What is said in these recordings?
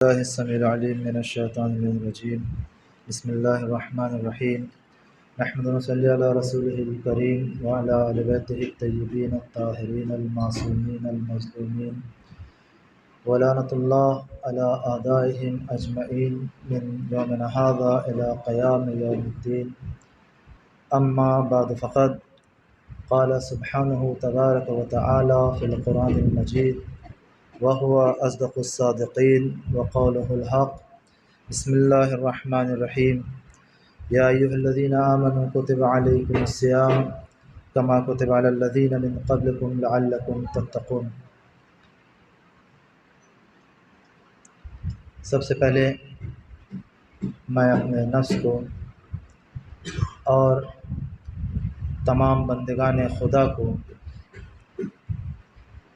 الله السميع العليم من الشيطان الرجيم. بسم الله الرحمن الرحيم. نحمد ونصلي على رسوله الكريم وعلى آل بيته الطيبين الطاهرين المعصومين المظلومين ولعنة الله على أعدائهم أجمعين من يومنا هذا إلى قيام يوم الدين. أما بعد فقد قال سبحانه تبارك وتعالى في القرآن المجيد وهو أصدق الصادقين وقوله الحق. بسم الله الرحمن الرحيم. يا أيها الذين آمنوا كتب عليكم الصيام كما كتب على الذين من قبلكم لعلكم تتقون. سب سے پہلے میں اپنے نفس کو اور تمام بندگان خدا کو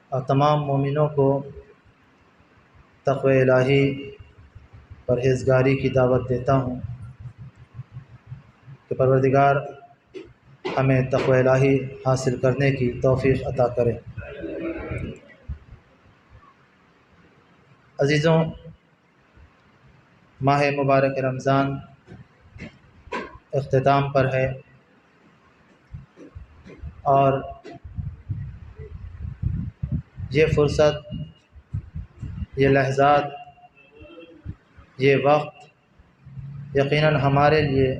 اور تمام مومنوں کو تقوی الہی پرہیزگاری کی دعوت دیتا ہوں کہ پروردگار ہمیں تقوی الہی حاصل کرنے کی توفیق عطا کرے۔ عزیزوں، ماہ مبارک رمضان اختتام پر ہے اور یہ فرصت، یہ لحظات، یہ وقت یقیناً ہمارے لیے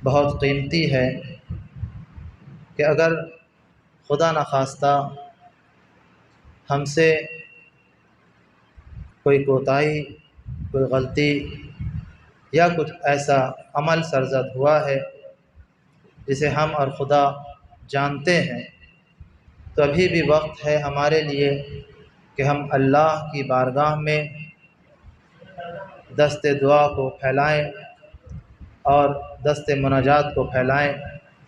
بہت قیمتی ہے کہ اگر خدا نخواستہ ہم سے کوئی کوتاہی، کوئی غلطی یا کچھ ایسا عمل سرزد ہوا ہے جسے ہم اور خدا جانتے ہیں، تو ابھی بھی وقت ہے ہمارے لیے کہ ہم اللہ کی بارگاہ میں دست دعا کو پھیلائیں اور دست مناجات کو پھیلائیں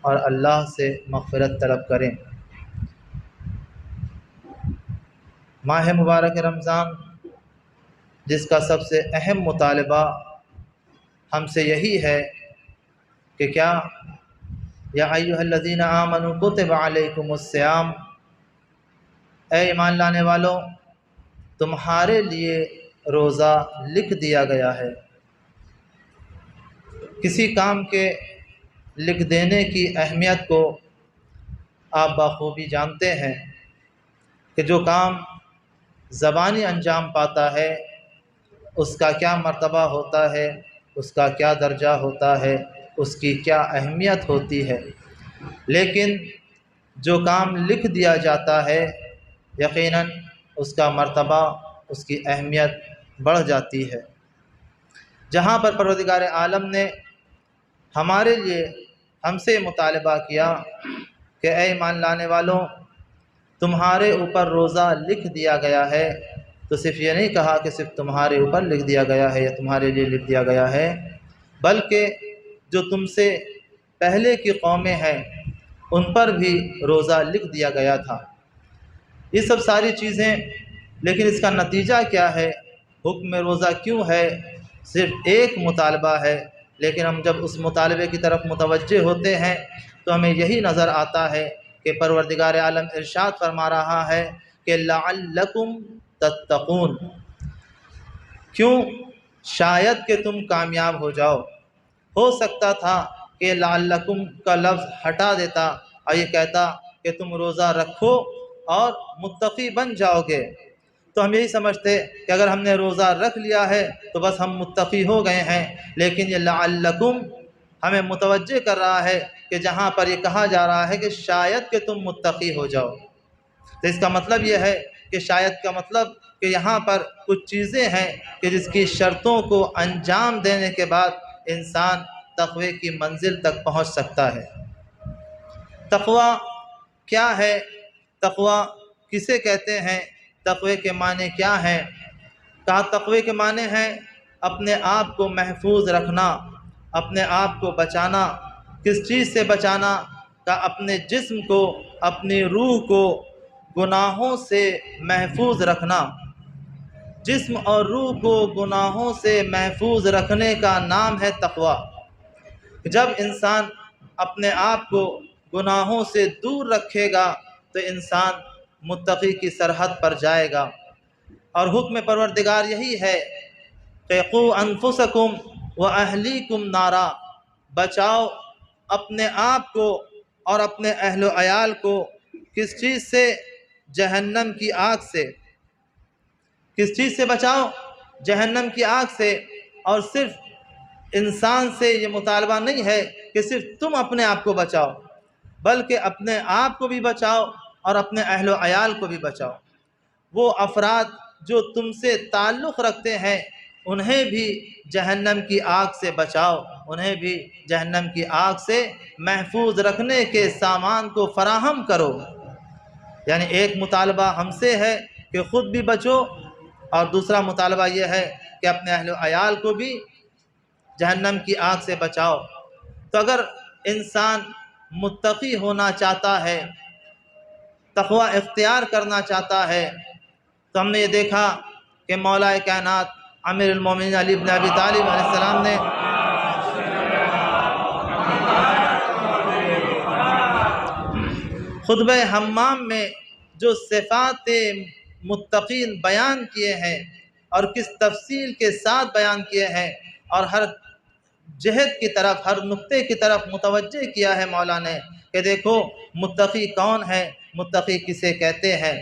اور اللہ سے مغفرت طلب کریں۔ ماہ مبارک رمضان جس کا سب سے اہم مطالبہ ہم سے یہی ہے کہ کیا یا ایھا الذین آمنوا کتب علیکم الصیام، اے ایمان لانے والوں، تمہارے لیے روزہ لکھ دیا گیا ہے۔ کسی کام کے لکھ دینے کی اہمیت کو آپ بخوبی جانتے ہیں کہ جو کام زبانی انجام پاتا ہے اس کا کیا مرتبہ ہوتا ہے، اس کا کیا درجہ ہوتا ہے، اس کی کیا اہمیت ہوتی ہے، لیکن جو کام لکھ دیا جاتا ہے یقیناً اس کا مرتبہ، اس کی اہمیت بڑھ جاتی ہے۔ جہاں پر پروردگار عالم نے ہمارے لیے ہم سے مطالبہ کیا کہ اے ایمان لانے والوں، تمہارے اوپر روزہ لکھ دیا گیا ہے، تو صرف یہ نہیں کہا کہ صرف تمہارے اوپر لکھ دیا گیا ہے یا تمہارے لیے لکھ دیا گیا ہے، بلکہ جو تم سے پہلے کی قومیں ہیں ان پر بھی روزہ لکھ دیا گیا تھا۔ یہ سب ساری چیزیں، لیکن اس کا نتیجہ کیا ہے؟ حکم روزہ کیوں ہے؟ صرف ایک مطالبہ ہے، لیکن ہم جب اس مطالبے کی طرف متوجہ ہوتے ہیں تو ہمیں یہی نظر آتا ہے کہ پروردگار عالم ارشاد فرما رہا ہے کہ لعلکم تتقون، کیوں؟ شاید کہ تم کامیاب ہو جاؤ۔ ہو سکتا تھا کہ لعلکم کا لفظ ہٹا دیتا اور یہ کہتا کہ تم روزہ رکھو اور متقی بن جاؤ گے، تو ہم یہی سمجھتے کہ اگر ہم نے روزہ رکھ لیا ہے تو بس ہم متقی ہو گئے ہیں، لیکن یہ لعلکم ہمیں متوجہ کر رہا ہے کہ جہاں پر یہ کہا جا رہا ہے کہ شاید کہ تم متقی ہو جاؤ، تو اس کا مطلب یہ ہے کہ شاید کا مطلب کہ یہاں پر کچھ چیزیں ہیں کہ جس کی شرطوں کو انجام دینے کے بعد انسان تقوی کی منزل تک پہنچ سکتا ہے۔ تقوی کیا ہے؟ تقوی کسے کہتے ہیں؟ تقوی کے معنی کیا ہیں؟ کہا تقوی کے معنی ہیں اپنے آپ کو محفوظ رکھنا، اپنے آپ کو بچانا۔ کس چیز سے بچانا؟ کہا اپنے جسم کو، اپنی روح کو گناہوں سے محفوظ رکھنا۔ جسم اور روح کو گناہوں سے محفوظ رکھنے کا نام ہے تقوی۔ جب انسان اپنے آپ کو گناہوں سے دور رکھے گا تو انسان متقی کی سرحد پر جائے گا۔ اور حکم پروردگار یہی ہے کہ قوا انفسکم واہلیکم نارا، بچاؤ اپنے آپ کو اور اپنے اہل و عیال کو کس چیز سے؟ جہنم کی آگ سے۔ کس چیز سے بچاؤ؟ جہنم کی آگ سے۔ اور صرف انسان سے یہ مطالبہ نہیں ہے کہ صرف تم اپنے آپ کو بچاؤ، بلکہ اپنے آپ کو بھی بچاؤ اور اپنے اہل و عیال کو بھی بچاؤ۔ وہ افراد جو تم سے تعلق رکھتے ہیں انہیں بھی جہنم کی آگ سے بچاؤ، انہیں بھی جہنم کی آگ سے محفوظ رکھنے کے سامان کو فراہم کرو۔ یعنی ایک مطالبہ ہم سے ہے کہ خود بھی بچو، اور دوسرا مطالبہ یہ ہے کہ اپنے اہل و عیال کو بھی جہنم کی آگ سے بچاؤ۔ تو اگر انسان متقی ہونا چاہتا ہے، تقوی اختیار کرنا چاہتا ہے، تو ہم نے یہ دیکھا کہ مولا کائنات امیر المومنین علی بن ابی طالب علیہ السلام نے خطبہ حمام میں جو صفات متقین بیان کیے ہیں اور کس تفصیل کے ساتھ بیان کیے ہیں، اور ہر جہت کی طرف، ہر نقطے کی طرف متوجہ کیا ہے مولا نے کہ دیکھو متقی کون ہے، متقی کسے کہتے ہیں۔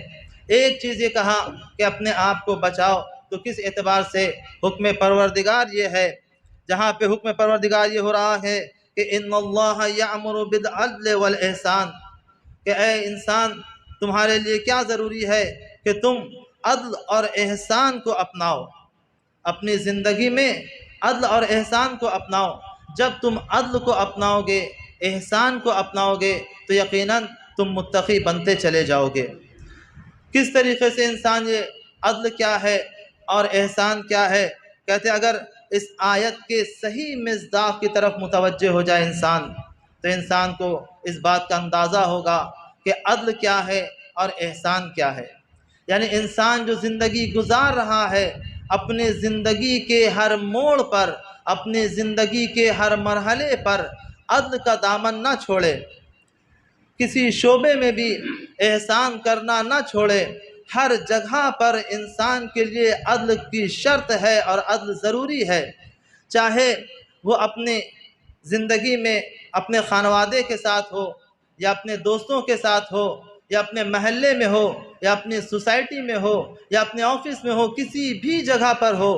ایک چیز یہ کہا کہ اپنے آپ کو بچاؤ، تو کس اعتبار سے؟ حکم پروردگار یہ ہے، جہاں پہ حکم پروردگار یہ ہو رہا ہے کہ ان اللہ یأمر بالعدل والاحسان، کہ اے انسان تمہارے لیے کیا ضروری ہے کہ تم عدل اور احسان کو اپناؤ، اپنی زندگی میں عدل اور احسان کو اپناؤ۔ جب تم عدل کو اپناؤ گے، احسان کو اپناؤ گے، تو یقیناً تم متقی بنتے چلے جاؤ گے۔ کس طریقے سے انسان یہ عدل کیا ہے اور احسان کیا ہے؟ کہتے اگر اس آیت کے صحیح مصداق کی طرف متوجہ ہو جائے انسان، تو انسان کو اس بات کا اندازہ ہوگا کہ عدل کیا ہے اور احسان کیا ہے۔ یعنی انسان جو زندگی گزار رہا ہے، اپنے زندگی کے ہر موڑ پر، اپنے زندگی کے ہر مرحلے پر عدل کا دامن نہ چھوڑے، کسی شعبے میں بھی احسان کرنا نہ چھوڑے۔ ہر جگہ پر انسان کے لیے عدل کی شرط ہے اور عدل ضروری ہے، چاہے وہ اپنے زندگی میں اپنے خانوادے کے ساتھ ہو، یا اپنے دوستوں کے ساتھ ہو، یا اپنے محلے میں ہو، یا اپنی سوسائٹی میں ہو، یا اپنے آفس میں ہو، کسی بھی جگہ پر ہو،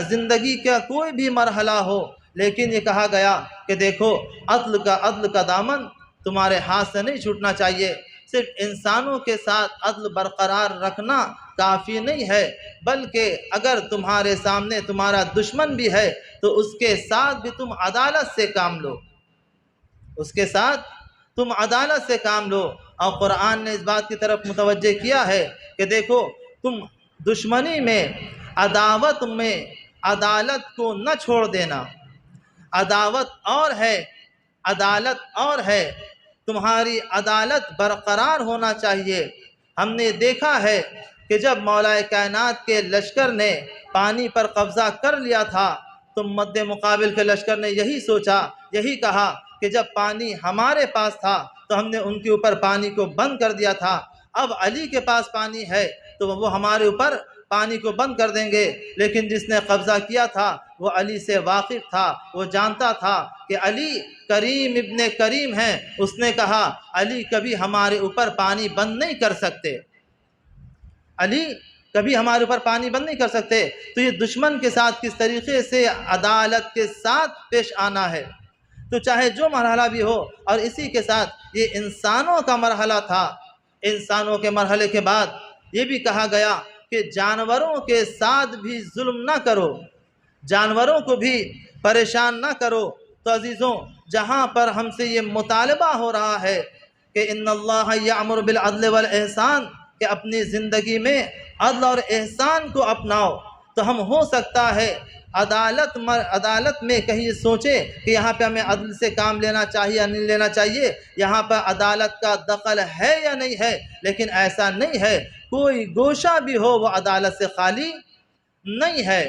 زندگی کا کوئی بھی مرحلہ ہو، لیکن یہ کہا گیا کہ دیکھو عدل کا دامن تمہارے ہاتھ سے نہیں چھوٹنا چاہیے۔ صرف انسانوں کے ساتھ عدل برقرار رکھنا کافی نہیں ہے، بلکہ اگر تمہارے سامنے تمہارا دشمن بھی ہے تو اس کے ساتھ بھی تم عدالت سے کام لو، اس کے ساتھ تم عدالت سے کام لو۔ اور قرآن نے اس بات کی طرف متوجہ کیا ہے کہ دیکھو تم دشمنی میں، عداوت میں عدالت کو نہ چھوڑ دینا۔ عداوت اور ہے، عدالت اور ہے، تمہاری عدالت برقرار ہونا چاہیے۔ ہم نے دیکھا ہے کہ جب مولا کائنات کے لشکر نے پانی پر قبضہ کر لیا تھا، تو مد مقابل کے لشکر نے یہی سوچا، یہی کہا کہ جب پانی ہمارے پاس تھا تو ہم نے ان کے اوپر پانی کو بند کر دیا تھا، اب علی کے پاس پانی ہے تو وہ ہمارے اوپر پانی کو بند کر دیں گے۔ لیکن جس نے قبضہ کیا تھا وہ علی سے واقف تھا، وہ جانتا تھا کہ علی کریم ابن کریم ہیں۔ اس نے کہا علی کبھی ہمارے اوپر پانی بند نہیں کر سکتے، علی کبھی ہمارے اوپر پانی بند نہیں کر سکتے۔ تو یہ دشمن کے ساتھ کس طریقے سے عدالت کے ساتھ پیش آنا ہے، تو چاہے جو مرحلہ بھی ہو۔ اور اسی کے ساتھ یہ انسانوں کا مرحلہ تھا، انسانوں کے مرحلے کے بعد یہ بھی کہا گیا کہ جانوروں کے ساتھ بھی ظلم نہ کرو، جانوروں کو بھی پریشان نہ کرو۔ تو عزیزوں، جہاں پر ہم سے یہ مطالبہ ہو رہا ہے کہ ان اللہ یأمر بالعدل والاحسان، کہ اپنی زندگی میں عدل اور احسان کو اپناؤ، تو ہم ہو سکتا ہے عدالت میں کہیں یہ سوچے کہ یہاں پہ ہمیں عدل سے کام لینا چاہیے یا نہیں لینا چاہیے، یہاں پر عدالت کا دخل ہے یا نہیں ہے، لیکن ایسا نہیں ہے، کوئی گوشہ بھی ہو وہ عدالت سے خالی نہیں ہے۔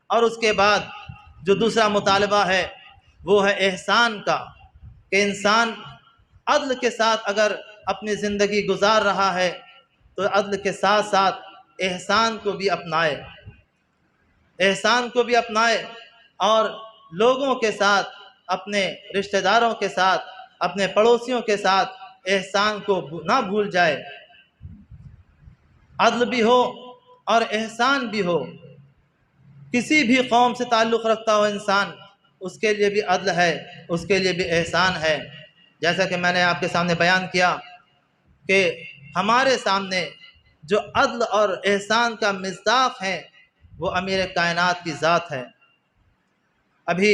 اور اس کے بعد جو دوسرا مطالبہ ہے وہ ہے احسان کا، کہ انسان عدل کے ساتھ اگر اپنی زندگی گزار رہا ہے تو عدل کے ساتھ ساتھ احسان کو بھی اپنائے، احسان کو بھی اپنائے اور لوگوں کے ساتھ، اپنے رشتہ داروں کے ساتھ، اپنے پڑوسیوں کے ساتھ احسان کو نہ بھول جائے۔ عدل بھی ہو اور احسان بھی ہو، کسی بھی قوم سے تعلق رکھتا ہو انسان، اس کے لیے بھی عدل ہے، اس کے لیے بھی احسان ہے۔ جیسا کہ میں نے آپ کے سامنے بیان کیا کہ ہمارے سامنے جو عدل اور احسان کا مصداق ہے وہ امیر کائنات کی ذات ہے۔ ابھی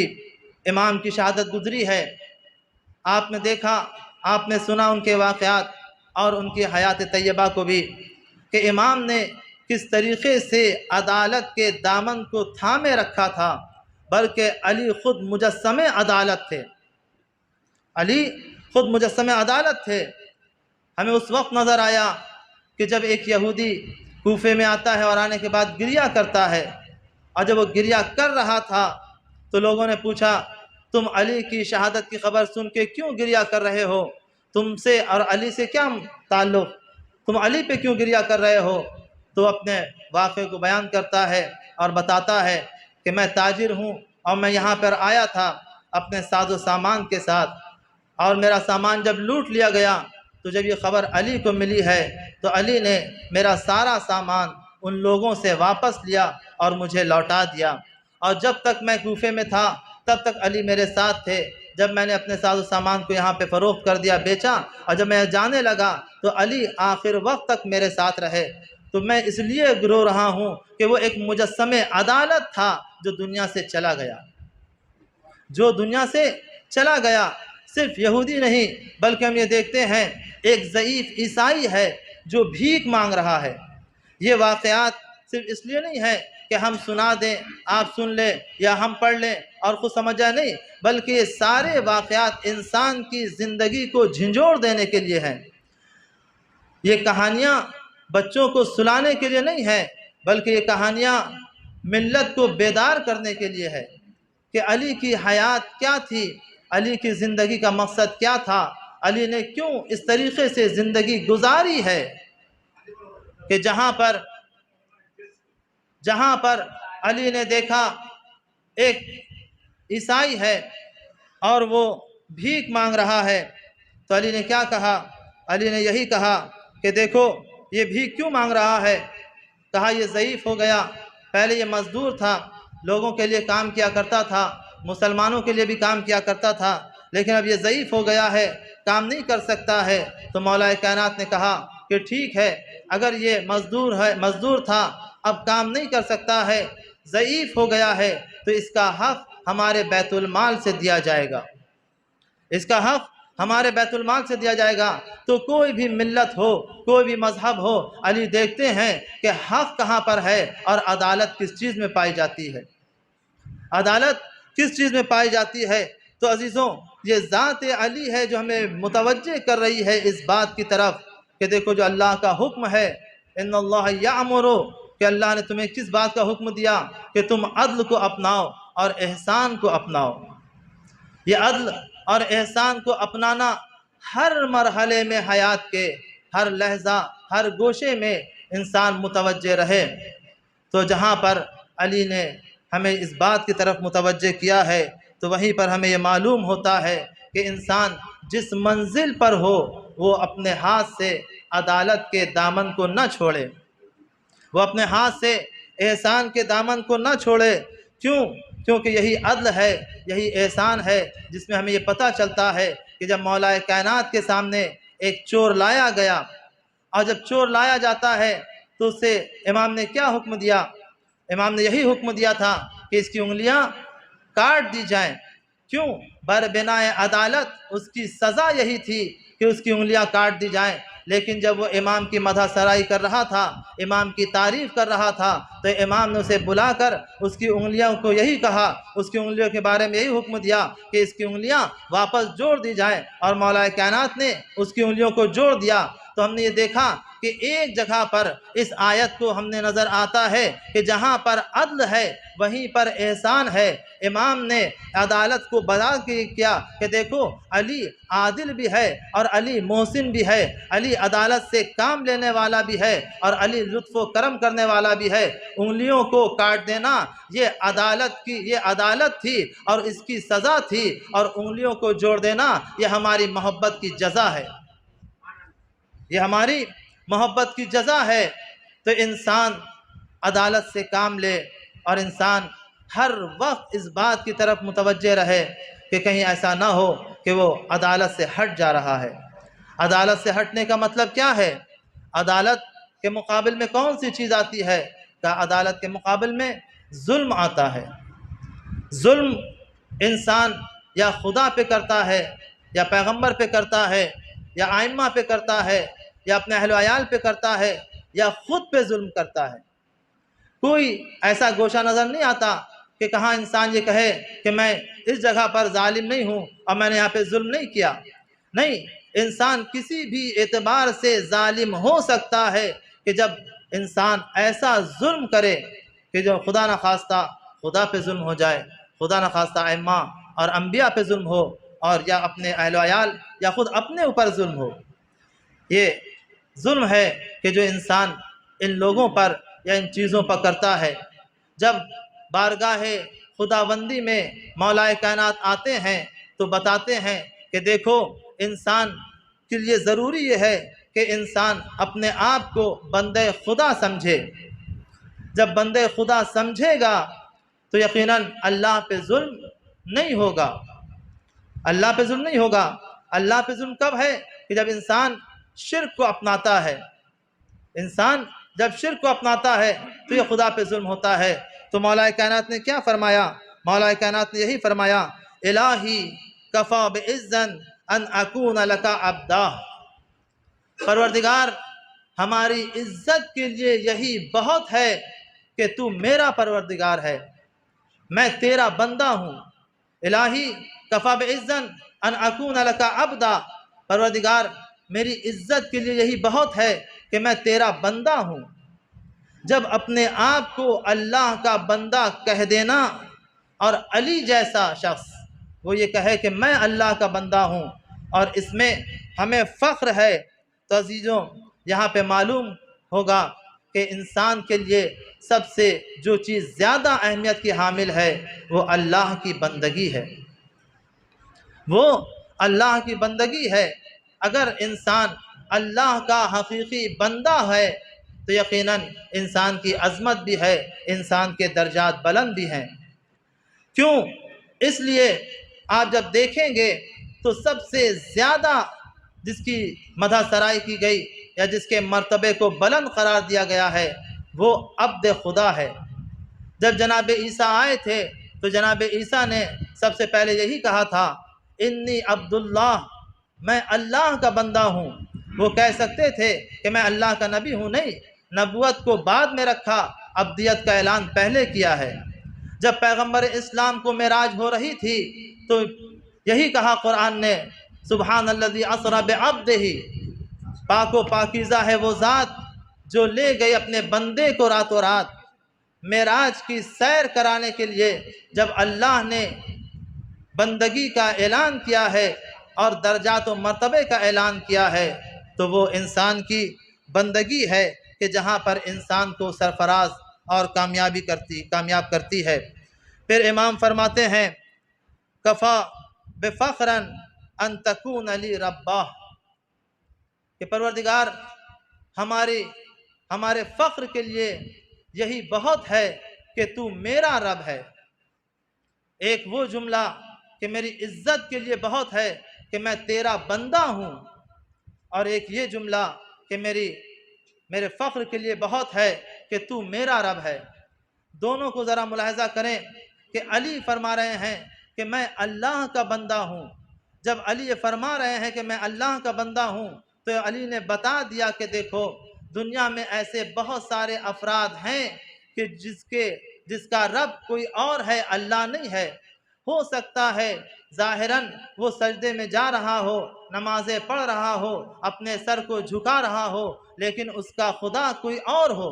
امام کی شہادت گزری ہے، آپ نے دیکھا، آپ نے سنا ان کے واقعات اور ان کی حیات طیبہ کو بھی، کہ امام نے کس طریقے سے عدالت کے دامن کو تھامے رکھا تھا، بلکہ علی خود مجسم عدالت تھے، علی خود مجسم عدالت تھے۔ ہمیں اس وقت نظر آیا کہ جب ایک یہودی کوفے میں آتا ہے اور آنے کے بعد گریہ کرتا ہے، اور جب وہ گریہ کر رہا تھا تو لوگوں نے پوچھا تم علی کی شہادت کی خبر سن کے کیوں گریہ کر رہے ہو، تم سے اور علی سے کیا تعلق، تم علی پہ کیوں گریہ کر رہے ہو؟ تو اپنے واقعے کو بیان کرتا ہے اور بتاتا ہے کہ میں تاجر ہوں اور میں یہاں پر آیا تھا اپنے ساز و سامان کے ساتھ، اور میرا سامان جب لوٹ لیا گیا تو جب یہ خبر علی کو ملی ہے تو علی نے میرا سارا سامان ان لوگوں سے واپس لیا اور مجھے لوٹا دیا، اور جب تک میں کوفے میں تھا تب تک علی میرے ساتھ تھے، جب میں نے اپنے ساز و سامان کو یہاں پہ فروخت کر دیا، بیچا، اور جب میں جانے لگا تو علی آخر وقت تک میرے ساتھ رہے۔ تو میں اس لیے رو رہا ہوں کہ وہ ایک مجسم عدالت تھا جو دنیا سے چلا گیا، جو دنیا سے چلا گیا۔ صرف یہودی نہیں بلکہ ہم یہ دیکھتے ہیں ایک ضعیف عیسائی ہے جو بھیک مانگ رہا ہے۔ یہ واقعات صرف اس لیے نہیں ہے کہ ہم سنا دیں، آپ سن لیں یا ہم پڑھ لیں اور خود سمجھ جائیں، نہیں، بلکہ یہ سارے واقعات انسان کی زندگی کو جھنجھوڑ دینے کے لیے ہیں۔ یہ کہانیاں بچوں کو سلانے کے لیے نہیں ہے، بلکہ یہ کہانیاں ملت کو بیدار کرنے کے لیے ہے کہ علی کی حیات کیا تھی، علی کی زندگی کا مقصد کیا تھا، علی نے کیوں اس طریقے سے زندگی گزاری ہے کہ جہاں پر علی نے دیکھا ایک عیسائی ہے اور وہ بھیک مانگ رہا ہے، تو علی نے کیا کہا؟ علی نے یہی کہا کہ دیکھو یہ بھیک کیوں مانگ رہا ہے؟ کہا یہ ضعیف ہو گیا، پہلے یہ مزدور تھا، لوگوں کے لیے کام کیا کرتا تھا، مسلمانوں کے لیے بھی کام کیا کرتا تھا، لیکن اب یہ ضعیف ہو گیا ہے، کام نہیں کر سکتا ہے۔ تو مولا کائنات نے کہا کہ ٹھیک ہے، اگر یہ مزدور تھا، اب کام نہیں کر سکتا ہے، ضعیف ہو گیا ہے، تو اس کا حق ہمارے بیت المال سے دیا جائے گا، اس کا حق ہمارے بیت المال سے دیا جائے گا۔ تو کوئی بھی ملت ہو، کوئی بھی مذہب ہو، علی دیکھتے ہیں کہ حق کہاں پر ہے اور عدالت کس چیز میں پائی جاتی ہے، عدالت کس چیز میں پائی جاتی ہے۔ تو عزیزوں، یہ ذات علی ہے جو ہمیں متوجہ کر رہی ہے اس بات کی طرف کہ دیکھو جو اللہ کا حکم ہے، ان اللہ یامر، کہ اللہ نے تمہیں کس بات کا حکم دیا کہ تم عدل کو اپناؤ اور احسان کو اپناؤ۔ یہ عدل اور احسان کو اپنانا ہر مرحلے میں حیات کے، ہر لحظہ، ہر گوشے میں انسان متوجہ رہے۔ تو جہاں پر علی نے ہمیں اس بات کی طرف متوجہ کیا ہے تو وہیں پر ہمیں یہ معلوم ہوتا ہے کہ انسان جس منزل پر ہو وہ اپنے ہاتھ سے عدالت کے دامن کو نہ چھوڑے، وہ اپنے ہاتھ سے احسان کے دامن کو نہ چھوڑے۔ کیونکہ یہی عدل ہے، یہی احسان ہے جس میں ہمیں یہ پتہ چلتا ہے کہ جب مولا کائنات کے سامنے ایک چور لایا گیا، اور جب چور لایا جاتا ہے تو اس سے امام نے کیا حکم دیا؟ امام نے یہی حکم دیا تھا کہ اس کی انگلیاں کاٹ دی جائیں۔ کیوں؟ بربنائے عدالت اس کی سزا یہی تھی کہ اس کی انگلیاں کاٹ دی جائیں۔ لیکن جب وہ امام کی مدح سرائی کر رہا تھا، امام کی تعریف کر رہا تھا، تو امام نے اسے بلا کر اس کی انگلیوں کو یہی کہا، اس کی انگلیوں کے بارے میں یہی حکم دیا کہ اس کی انگلیاں واپس جوڑ دی جائیں، اور مولا کائنات نے اس کی انگلیوں کو جوڑ دیا۔ تو ہم نے یہ دیکھا کہ ایک جگہ پر اس آیت کو ہم نے نظر آتا ہے کہ جہاں پر عدل ہے وہیں پر احسان ہے۔ امام نے عدالت کو بیان کیا کہ دیکھو علی عادل بھی ہے اور علی محسن بھی ہے، علی عدالت سے کام لینے والا بھی ہے اور علی لطف و کرم کرنے والا بھی ہے۔ انگلیوں کو کاٹ دینا یہ عدالت تھی اور اس کی سزا تھی، اور انگلیوں کو جوڑ دینا یہ ہماری محبت کی جزا ہے، یہ ہماری محبت کی جزا ہے۔ تو انسان عدالت سے کام لے اور انسان ہر وقت اس بات کی طرف متوجہ رہے کہ کہیں ایسا نہ ہو کہ وہ عدالت سے ہٹ جا رہا ہے۔ عدالت سے ہٹنے کا مطلب کیا ہے؟ عدالت کے مقابل میں کون سی چیز آتی ہے؟ کہ عدالت کے مقابل میں ظلم آتا ہے۔ ظلم انسان یا خدا پہ کرتا ہے، یا پیغمبر پہ کرتا ہے، یا ائمہ پہ کرتا ہے، یا اپنے اہل و عیال پہ کرتا ہے، یا خود پہ ظلم کرتا ہے۔ کوئی ایسا گوشہ نظر نہیں آتا کہ کہاں انسان یہ کہے کہ میں اس جگہ پر ظالم نہیں ہوں اور میں نے یہاں پہ ظلم نہیں کیا۔ نہیں، انسان کسی بھی اعتبار سے ظالم ہو سکتا ہے کہ جب انسان ایسا ظلم کرے کہ جو خدا نخواستہ خدا پہ ظلم ہو جائے، خدا نخواستہ ائمہ اور انبیاء پہ ظلم ہو، اور یا اپنے اہل و عیال یا خود اپنے اوپر ظلم ہو۔ یہ ظلم ہے کہ جو انسان ان لوگوں پر یا ان چیزوں پر کرتا ہے۔ جب بارگاہ خداوندی میں مولا کائنات آتے ہیں تو بتاتے ہیں کہ دیکھو انسان کے لیے ضروری یہ ہے کہ انسان اپنے آپ کو بندے خدا سمجھے۔ جب بندے خدا سمجھے گا تو یقیناً اللہ پہ ظلم نہیں ہوگا، اللہ پہ ظلم نہیں ہوگا۔ اللہ پہ ظلم کب ہے؟ کہ جب انسان شرک کو اپناتا ہے۔ انسان جب شرک کو اپناتا ہے تو یہ خدا پہ ظلم ہوتا ہے۔ تو مولا کائنات نے کیا فرمایا؟ مولا کائنات نے یہی فرمایا، الہی کفا بعزن ان اکون لک عبدا۔ پروردگار ہماری عزت کے لیے یہی بہت ہے کہ تو میرا پروردگار ہے، میں تیرا بندہ ہوں۔ الہی کفا بعزن ان اکون لک عبدا، پروردگار میری عزت کے لیے یہی بہت ہے کہ میں تیرا بندہ ہوں۔ جب اپنے آپ کو اللہ کا بندہ کہہ دینا، اور علی جیسا شخص وہ یہ کہے کہ میں اللہ کا بندہ ہوں اور اس میں ہمیں فخر ہے، تو عزیزوں یہاں پہ معلوم ہوگا کہ انسان کے لیے سب سے جو چیز زیادہ اہمیت کی حامل ہے وہ اللہ کی بندگی ہے، وہ اللہ کی بندگی ہے۔ اگر انسان اللہ کا حقیقی بندہ ہے تو یقیناً انسان کی عظمت بھی ہے، انسان کے درجات بلند بھی ہیں۔ کیوں؟ اس لیے آپ جب دیکھیں گے تو سب سے زیادہ جس کی مدح سرائی کی گئی یا جس کے مرتبے کو بلند قرار دیا گیا ہے وہ عبد خدا ہے۔ جب جناب عیسیٰ آئے تھے تو جناب عیسیٰ نے سب سے پہلے یہی کہا تھا، انی عبداللہ، میں اللہ کا بندہ ہوں۔ وہ کہہ سکتے تھے کہ میں اللہ کا نبی ہوں، نہیں، نبوت کو بعد میں رکھا، عبدیت کا اعلان پہلے کیا ہے۔ جب پیغمبر اسلام کو معراج ہو رہی تھی تو یہی کہا قرآن نے، سبحان الذی اسری بعبدہ، پاک و پاکیزہ ہے وہ ذات جو لے گئی اپنے بندے کو راتوں رات۔ معراج کی سیر کرانے کے لیے جب اللہ نے بندگی کا اعلان کیا ہے اور درجات و مرتبے کا اعلان کیا ہے تو وہ انسان کی بندگی ہے کہ جہاں پر انسان کو سرفراز اور کامیاب کرتی ہے۔ پھر امام فرماتے ہیں، کفا بفخرا ان تکون لی ربا، کہ پروردگار ہمارے فخر کے لیے یہی بہت ہے کہ تو میرا رب ہے۔ ایک وہ جملہ کہ میری عزت کے لیے بہت ہے کہ میں تیرا بندہ ہوں، اور ایک یہ جملہ کہ میرے فخر کے لیے بہت ہے کہ تو میرا رب ہے۔ دونوں کو ذرا ملاحظہ کریں کہ علی فرما رہے ہیں کہ میں اللہ کا بندہ ہوں۔ جب علی یہ فرما رہے ہیں کہ میں اللہ کا بندہ ہوں تو علی نے بتا دیا کہ دیکھو دنیا میں ایسے بہت سارے افراد ہیں کہ جس کا رب کوئی اور ہے، اللہ نہیں ہے۔ ہو سکتا ہے ظاہراً وہ سجدے میں جا رہا ہو، نمازیں پڑھ رہا ہو، اپنے سر کو جھکا رہا ہو، لیکن اس کا خدا کوئی اور ہو۔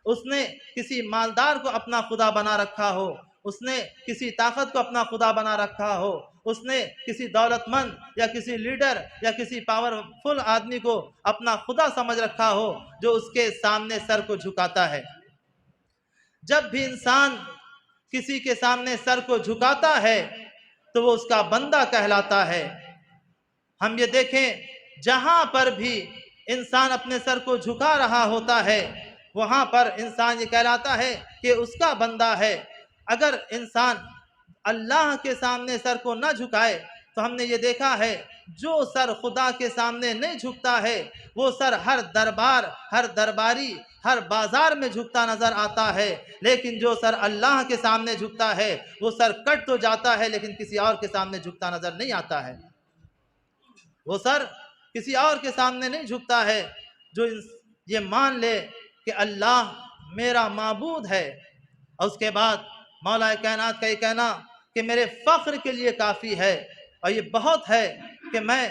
اس نے کسی مالدار کو اپنا خدا بنا رکھا ہو، اس نے کسی طاقت کو اپنا خدا بنا رکھا ہو، اس نے کسی دولت مند یا کسی لیڈر یا کسی پاورفل آدمی کو اپنا خدا سمجھ رکھا ہو جو اس کے سامنے سر کو جھکاتا ہے۔ جب بھی انسان کسی کے سامنے سر کو جھکاتا ہے تو وہ اس کا بندہ کہلاتا ہے۔ ہم یہ دیکھیں جہاں پر بھی انسان اپنے سر کو جھکا رہا ہوتا ہے وہاں پر انسان یہ کہلاتا ہے کہ اس کا بندہ ہے۔ اگر انسان اللہ کے سامنے سر کو نہ جھکائے تو ہم نے یہ دیکھا ہے جو سر خدا کے سامنے نہیں جھکتا ہے وہ سر ہر دربار، ہر درباری، ہر بازار میں جھکتا نظر آتا ہے، لیکن جو سر اللہ کے سامنے جھکتا ہے وہ سر کٹ تو جاتا ہے لیکن کسی اور کے سامنے جھکتا نظر نہیں آتا ہے۔ وہ سر کسی اور کے سامنے نہیں جھکتا ہے۔ جو یہ مان لے کہ اللہ میرا معبود ہے اور اس کے بعد مولا کائنات کا یہ کہنا کہ میرے فخر کے لیے کافی ہے اور یہ بہت ہے کہ میں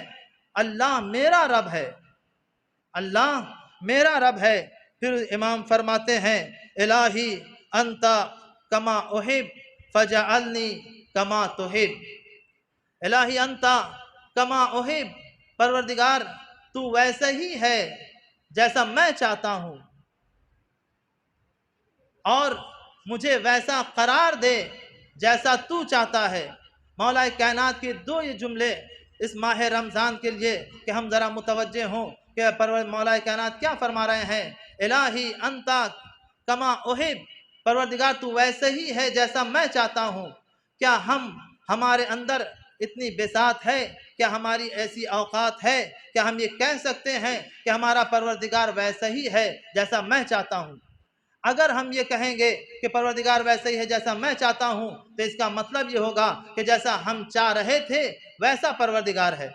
اللہ میرا رب ہے، اللہ میرا رب ہے۔ پھر امام فرماتے ہیں الہی انت کما احب فجعلنی کما تحب، الہی انت کما احب، پروردگار تو ویسے ہی ہے جیسا میں چاہتا ہوں اور مجھے ویسا قرار دے جیسا تو چاہتا ہے۔ مولا کائنات کے دو یہ جملے اس ماہ رمضان کے لیے کہ ہم ذرا متوجہ ہوں کہ مولا کائنات کیا فرما رہے ہیں۔ الہی انت کما احب، پروردگار تو ویسے ہی ہے جیسا میں چاہتا ہوں۔ کیا ہمارے اندر اتنی بساط ہے، کیا ہماری ایسی اوقات ہے، کیا ہم یہ کہہ سکتے ہیں کہ ہمارا پروردگار ویسا ہی ہے جیسا میں چاہتا ہوں؟ اگر ہم یہ کہیں گے کہ پروردگار ویسا ہی ہے جیسا میں چاہتا ہوں تو اس کا مطلب یہ ہوگا کہ جیسا ہم چاہ رہے تھے ویسا پروردگار ہے،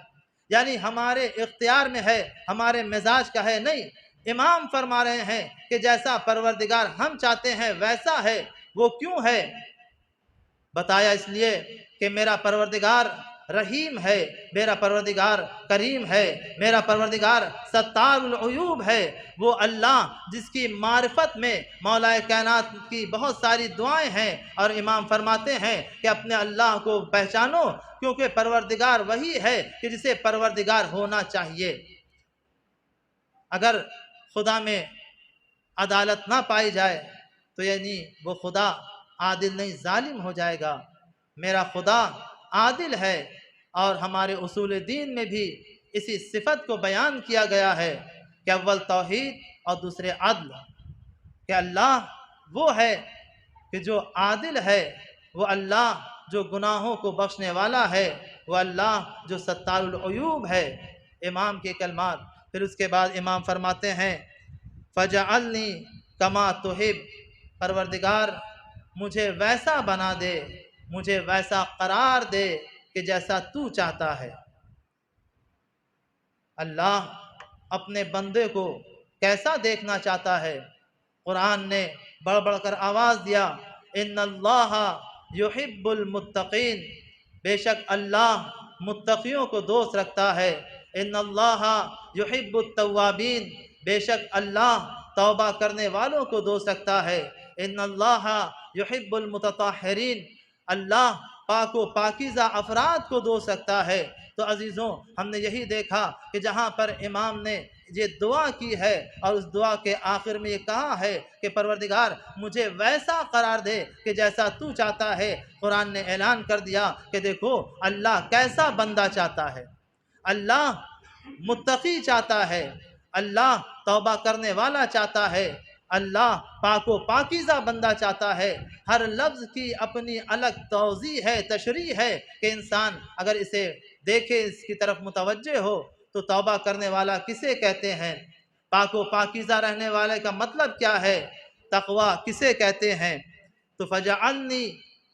یعنی ہمارے اختیار میں ہے، ہمارے مزاج کا ہے نہیں۔ امام فرما رہے ہیں کہ جیسا پروردگار ہم چاہتے ہیں ویسا ہے۔ وہ کیوں ہے؟ بتایا اس لیے کہ میرا پروردگار رحیم ہے، میرا پروردگار کریم ہے، میرا پروردگار ستار العیوب ہے۔ وہ اللہ جس کی معرفت میں مولا کائنات کی بہت ساری دعائیں ہیں، اور امام فرماتے ہیں کہ اپنے اللہ کو پہچانو کیونکہ پروردگار وہی ہے کہ جسے پروردگار ہونا چاہیے۔ اگر خدا میں عدالت نہ پائی جائے تو یعنی وہ خدا عادل نہیں، ظالم ہو جائے گا۔ میرا خدا عادل ہے، اور ہمارے اصول دین میں بھی اسی صفت کو بیان کیا گیا ہے کہ اول توحید اور دوسرے عدل، کہ اللہ وہ ہے کہ جو عادل ہے، وہ اللہ جو گناہوں کو بخشنے والا ہے، وہ اللہ جو ستار العیوب ہے۔ امام کے کلمات۔ پھر اس کے بعد امام فرماتے ہیں فجعلنی کما تحب، پروردگار مجھے ویسا بنا دے، مجھے ویسا قرار دے کہ جیسا تو چاہتا ہے۔ اللہ اپنے بندے کو کیسا دیکھنا چاہتا ہے؟ قرآن نے بڑھ بڑھ کر آواز دیا ان اللہ یحب المتقین، بے شک اللہ متقیوں کو دوست رکھتا ہے۔ ان اللہ یحب التوابین، بے شک اللہ توبہ کرنے والوں کو دوست رکھتا ہے۔ ان اللہ یحب المتطہرین، اللہ پاک و پاکیزہ افراد کو دوست رکھتا ہے۔ تو عزیزوں، ہم نے یہی دیکھا کہ جہاں پر امام نے یہ دعا کی ہے اور اس دعا کے آخر میں یہ کہا ہے کہ پروردگار مجھے ویسا قرار دے کہ جیسا تو چاہتا ہے، قرآن نے اعلان کر دیا کہ دیکھو اللہ کیسا بندہ چاہتا ہے۔ اللہ متقی چاہتا ہے، اللہ توبہ کرنے والا چاہتا ہے، اللہ پاک و پاکیزہ بندہ چاہتا ہے۔ ہر لفظ کی اپنی الگ توضیح ہے، تشریح ہے کہ انسان اگر اسے دیکھے، اس کی طرف متوجہ ہو تو توبہ کرنے والا کسے کہتے ہیں، پاک و پاکیزہ رہنے والے کا مطلب کیا ہے، تقوی کسے کہتے ہیں۔ تو فجعلنی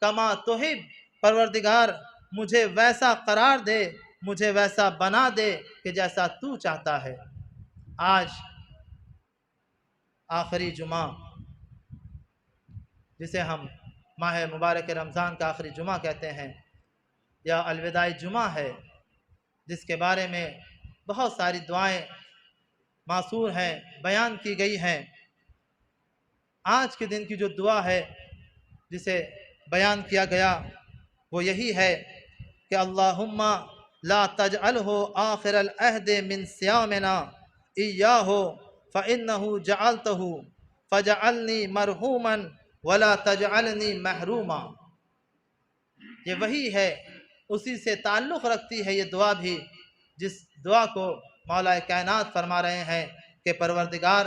کما تحب، پروردگار مجھے ویسا قرار دے، مجھے ویسا بنا دے کہ جیسا تو چاہتا ہے۔ آج آخری جمعہ جسے ہم ماہ مبارک رمضان کا آخری جمعہ کہتے ہیں، یا الوداع جمعہ ہے، جس کے بارے میں بہت ساری دعائیں معصور ہیں، بیان کی گئی ہیں۔ آج کے دن کی جو دعا ہے جسے بیان کیا گیا وہ یہی ہے کہ اللہم لا تجعلہ آخر العہد من صیامنا ایاہ فإنہ جعلتہ فجعلنی مرحوما ولا تجعلنی محروما۔ یہ وہی ہے، اسی سے تعلق رکھتی ہے یہ دعا بھی، جس دعا کو مولا کائنات فرما رہے ہیں کہ پروردگار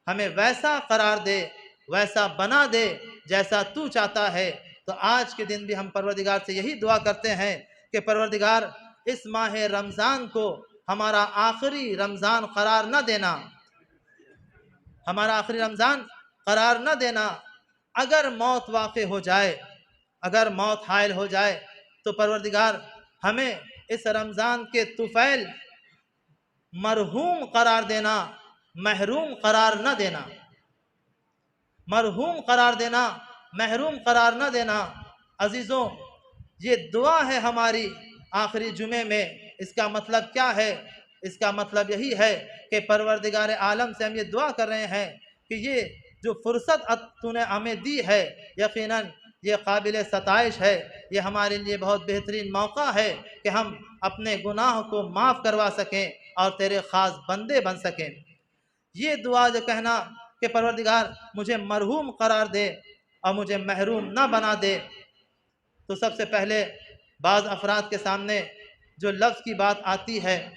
ہمیں ویسا قرار دے، ویسا بنا دے جیسا تو چاہتا ہے۔ تو آج کے دن بھی ہم پروردگار سے یہی دعا کرتے ہیں کہ پروردگار اس ماہ رمضان کو ہمارا آخری رمضان قرار نہ دینا، ہمارا آخری رمضان قرار نہ دینا۔ اگر موت واقع ہو جائے، اگر موت حائل ہو جائے تو پروردگار ہمیں اس رمضان کے طفیل مرحوم قرار دینا، محروم قرار نہ دینا، مرحوم قرار دینا، محروم قرار نہ دینا۔ عزیزوں، یہ دعا ہے ہماری آخری جمعے میں۔ اس کا مطلب کیا ہے؟ اس کا مطلب یہی ہے کہ پروردگار عالم سے ہم یہ دعا کر رہے ہیں کہ یہ جو فرصت تو نے ہمیں دی ہے، یقیناً یہ قابل ستائش ہے، یہ ہمارے لیے بہت بہترین موقع ہے کہ ہم اپنے گناہ کو معاف کروا سکیں اور تیرے خاص بندے بن سکیں۔ یہ دعا جو کہنا کہ پروردگار مجھے مرحوم قرار دے اور مجھے محروم نہ بنا دے، تو سب سے پہلے بعض افراد کے سامنے جو لفظ کی بات آتی ہے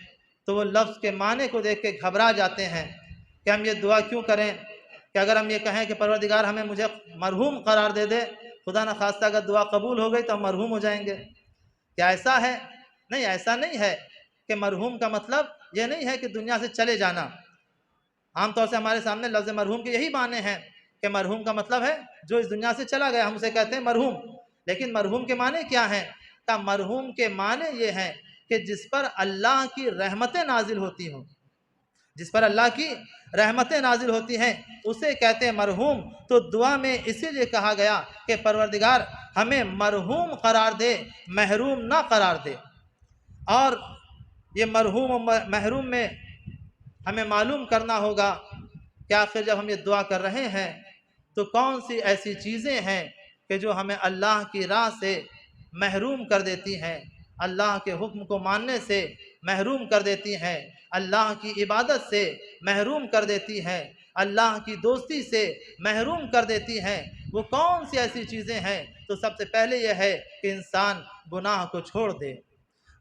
تو وہ لفظ کے معنی کو دیکھ کے گھبرا جاتے ہیں کہ ہم یہ دعا کیوں کریں، کہ اگر ہم یہ کہیں کہ پروردگار ہمیں مجھے مرحوم قرار دے دے، خدا نخواستہ اگر دعا قبول ہو گئی تو ہم مرحوم ہو جائیں گے، کیا ایسا ہے؟ نہیں، ایسا نہیں ہے کہ مرحوم کا مطلب یہ نہیں ہے کہ دنیا سے چلے جانا۔ عام طور سے ہمارے سامنے لفظ مرحوم کے یہی معنی ہیں کہ مرحوم کا مطلب ہے جو اس دنیا سے چلا گیا، ہم اسے کہتے ہیں مرحوم۔ لیکن مرحوم کے معنی کیا ہیں؟ کہ مرحوم کے معنی یہ ہیں کہ جس پر اللہ کی رحمتیں نازل ہوتی ہوں، جس پر اللہ کی رحمتیں نازل ہوتی ہیں اسے کہتے ہیں مرحوم۔ تو دعا میں اسی لیے کہا گیا کہ پروردگار ہمیں مرحوم قرار دے، محروم نہ قرار دے۔ اور یہ مرحوم و محروم میں ہمیں معلوم کرنا ہوگا کہ آخر جب ہم یہ دعا کر رہے ہیں تو کون سی ایسی چیزیں ہیں کہ جو ہمیں اللہ کی راہ سے محروم کر دیتی ہیں، اللہ کے حکم کو ماننے سے محروم کر دیتی ہیں، اللہ کی عبادت سے محروم کر دیتی ہیں، اللہ کی دوستی سے محروم کر دیتی ہیں۔ وہ کون سی ایسی چیزیں ہیں؟ تو سب سے پہلے یہ ہے کہ انسان گناہ کو چھوڑ دے۔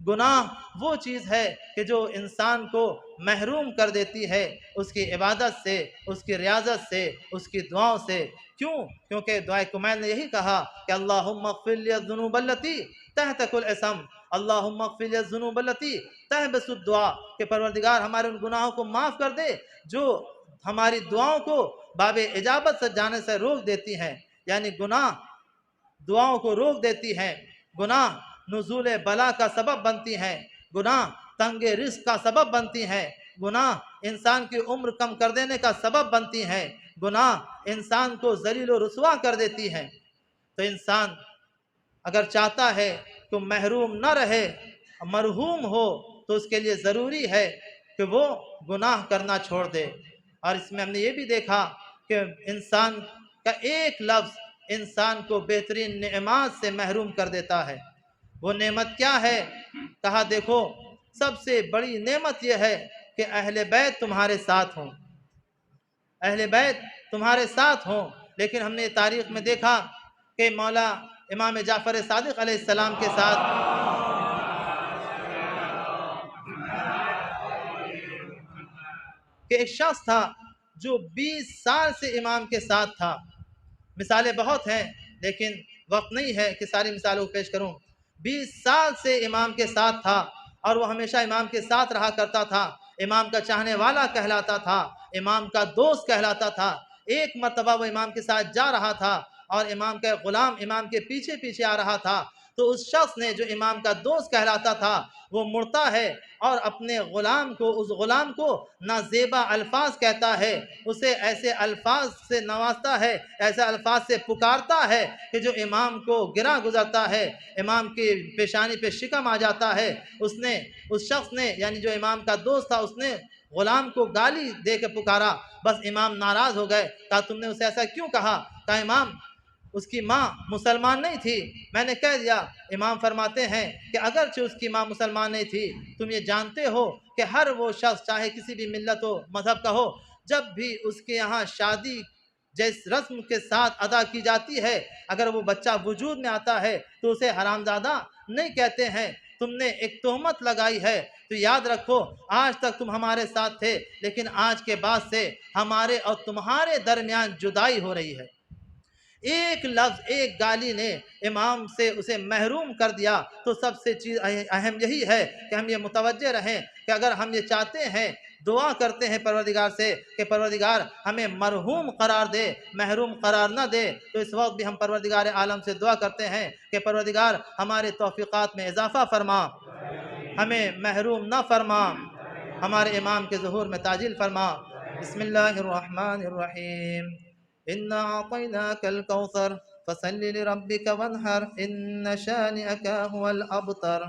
گناہ وہ چیز ہے کہ جو انسان کو محروم کر دیتی ہے اس کی عبادت سے، اس کی ریاضت سے، اس کی دعاؤں سے۔ کیوں؟ کیونکہ دعائے کمیل نے یہی کہا کہ اللہم اغفر لی الذنوب التی تحتک الاسم، اللہم اغفر لی الذنوب التی تحبس الدعا، کہ پروردگار ہمارے ان گناہوں کو معاف کر دے جو ہماری دعاؤں کو باب اجابت سے جانے سے روک دیتی ہیں۔ یعنی گناہ دعاؤں کو روک دیتی ہیں، گناہ نزول بلا کا سبب بنتی ہیں، گناہ تنگ رزق کا سبب بنتی ہیں، گناہ انسان کی عمر کم کر دینے کا سبب بنتی ہیں، گناہ انسان کو ذلیل و رسوا کر دیتی ہیں۔ تو انسان اگر چاہتا ہے کہ محروم نہ رہے، مرحوم ہو، تو اس کے لیے ضروری ہے کہ وہ گناہ کرنا چھوڑ دے۔ اور اس میں ہم نے یہ بھی دیکھا کہ انسان کا ایک لفظ انسان کو بہترین نعمات سے محروم کر دیتا ہے۔ وہ نعمت کیا ہے؟ کہا دیکھو سب سے بڑی نعمت یہ ہے کہ اہل بیت تمہارے ساتھ ہوں، اہل بیت تمہارے ساتھ ہوں۔ لیکن ہم نے تاریخ میں دیکھا کہ مولا امام جعفر صادق علیہ السلام کے ساتھ کہ ایک شخص تھا جو 20 سال سے امام کے ساتھ تھا۔ مثالیں بہت ہیں لیکن وقت نہیں ہے کہ ساری مثالوں کو پیش کروں۔ 20 سال سے امام کے ساتھ تھا اور وہ ہمیشہ امام کے ساتھ رہا کرتا تھا، امام کا چاہنے والا کہلاتا تھا، امام کا دوست کہلاتا تھا۔ ایک مرتبہ وہ امام کے ساتھ جا رہا تھا اور امام کا غلام امام کے پیچھے پیچھے آ رہا تھا، تو اس شخص نے جو امام کا دوست کہلاتا تھا وہ مڑتا ہے اور اپنے غلام کو، اس غلام کو نازیبا الفاظ کہتا ہے، اسے ایسے الفاظ سے نوازتا ہے، ایسے الفاظ سے پکارتا ہے کہ جو امام کو گرا گزرتا ہے، امام کی پیشانی پہ شکم آ جاتا ہے۔ اس شخص نے یعنی جو امام کا دوست تھا، اس نے غلام کو گالی دے کے پکارا، بس امام ناراض ہو گئے، کہا تم نے اسے ایسا کیوں کہا؟ کہا امام اس کی ماں مسلمان نہیں تھی، میں نے کہہ دیا۔ امام فرماتے ہیں کہ اگرچہ اس کی ماں مسلمان نہیں تھی، تم یہ جانتے ہو کہ ہر وہ شخص چاہے کسی بھی ملت و مذہب کا ہو، جب بھی اس کے یہاں شادی جس رسم کے ساتھ ادا کی جاتی ہے، اگر وہ بچہ وجود میں آتا ہے تو اسے حرامزادہ نہیں کہتے ہیں۔ تم نے ایک تہمت لگائی ہے، تو یاد رکھو آج تک تم ہمارے ساتھ تھے، لیکن آج کے بعد سے ہمارے اور تمہارے درمیان جدائی ہو رہی ہے۔ ایک لفظ، ایک گالی نے امام سے اسے محروم کر دیا۔ تو سب سے چیز اہم یہی ہے کہ ہم یہ متوجہ رہیں کہ اگر ہم یہ چاہتے ہیں، دعا کرتے ہیں پروردگار سے کہ پروردگار ہمیں مرحوم قرار دے، محروم قرار نہ دے، تو اس وقت بھی ہم پروردگار عالم سے دعا کرتے ہیں کہ پروردگار ہمارے توفیقات میں اضافہ فرما، ہمیں محروم نہ فرما، ہمارے امام کے ظہور میں تعجیل فرما۔ بسم اللہ الرحمن الرحیم۔ إنا أعطيناك الكوثر فصل لربك وانحر إن شانئك هو الأبتر۔